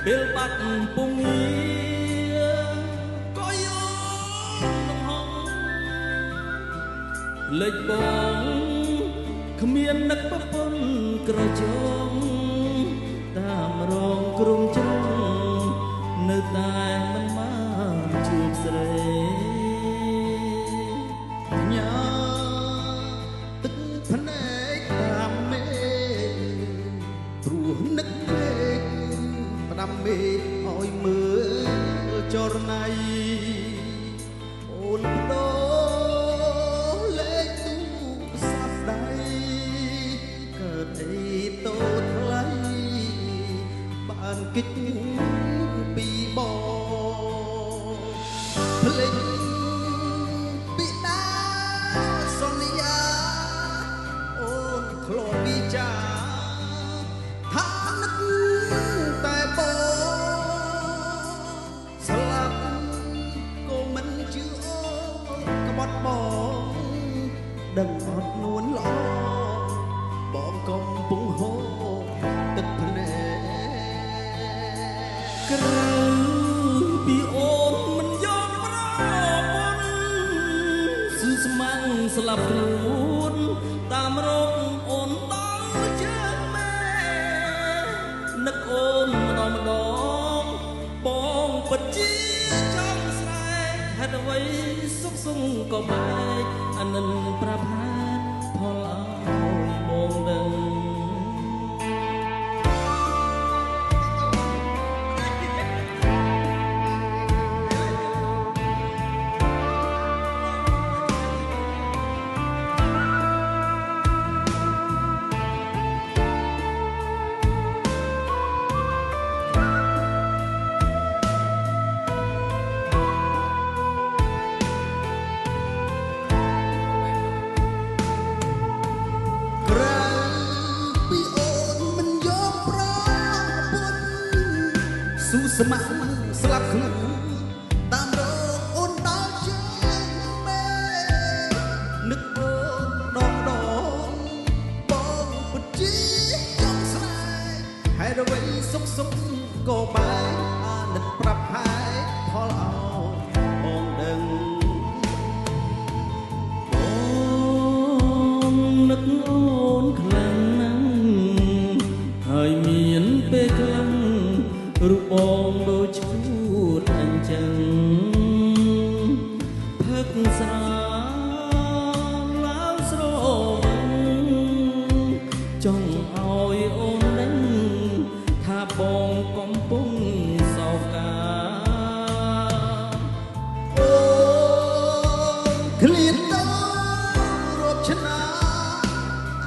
ពេលបាត់ពងងារក៏យកលំហងលេចបងគ្មាននឹកប្រពន្ធក្រចងតាមរងគ្រំជ្រងនៅតែមិនបានជួបស្រីញ៉ាទឹកភ្នែកតាមមេព្រោះនឹកពេកផ្ដាំមេឲ្យមើលចរណៃអូនបដូរលេខទូរស័ព្ទដៃកើតអីតូចថ្លៃបានគិតពីបងភ្លេចពីដាសន្យាអូនធ្លាប់វិចារថានឹកតែបងស្លាប់ក៏មិនជឿអូនក្បត់បងដឹងអត់នួនល្អបងកំពុងហូរទឹកភ្នែកក្រៅពីអូនមិនយកប្រពន្ធស៊ឺស្មាំងស្លាប់ខ្លួនតាមរកអូនដល់ជើងម៉ែនឹកអូនម្ដងបងពិតជាចង់ស្រែកហេតុអ្វីសុខសង្ឃក៏បែកអានិនប្រាប់ហេតុផលឲ្យបងដឹងស៊ូស្មាក់ស្លាប់ខ្លួនតាមរកអូនដល់ជើងមេនឹកអូនដងបងពិតជាចង់ស្នេហ៍ហេតុអ្វីសុខក៏បែកអាណិតប្រាប់ហេតុផលឲ្យបងដឹងបងនឹកអូនខ្លាំងណាស់ហើយមានពេលខ្លាំងរូបបងដូចឈួតអញ្ចឹងផឹកស្រាឡើងស្រវឹងចង់ឲ្យអូនដឹងថាបងកំពុងសោកកាអូនឃ្លាតទៅរាប់ឆ្នាំ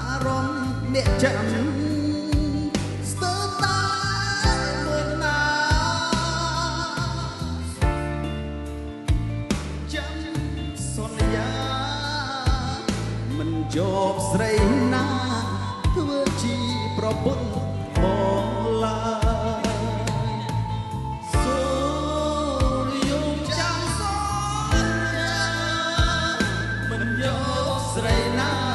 អារម្មណ៍អ្នកចាំជាប់ស្រីណាធ្វើជាប្រពន្ធបងឡើយសូរយំចាំសន្យាមិនយកស្រីណា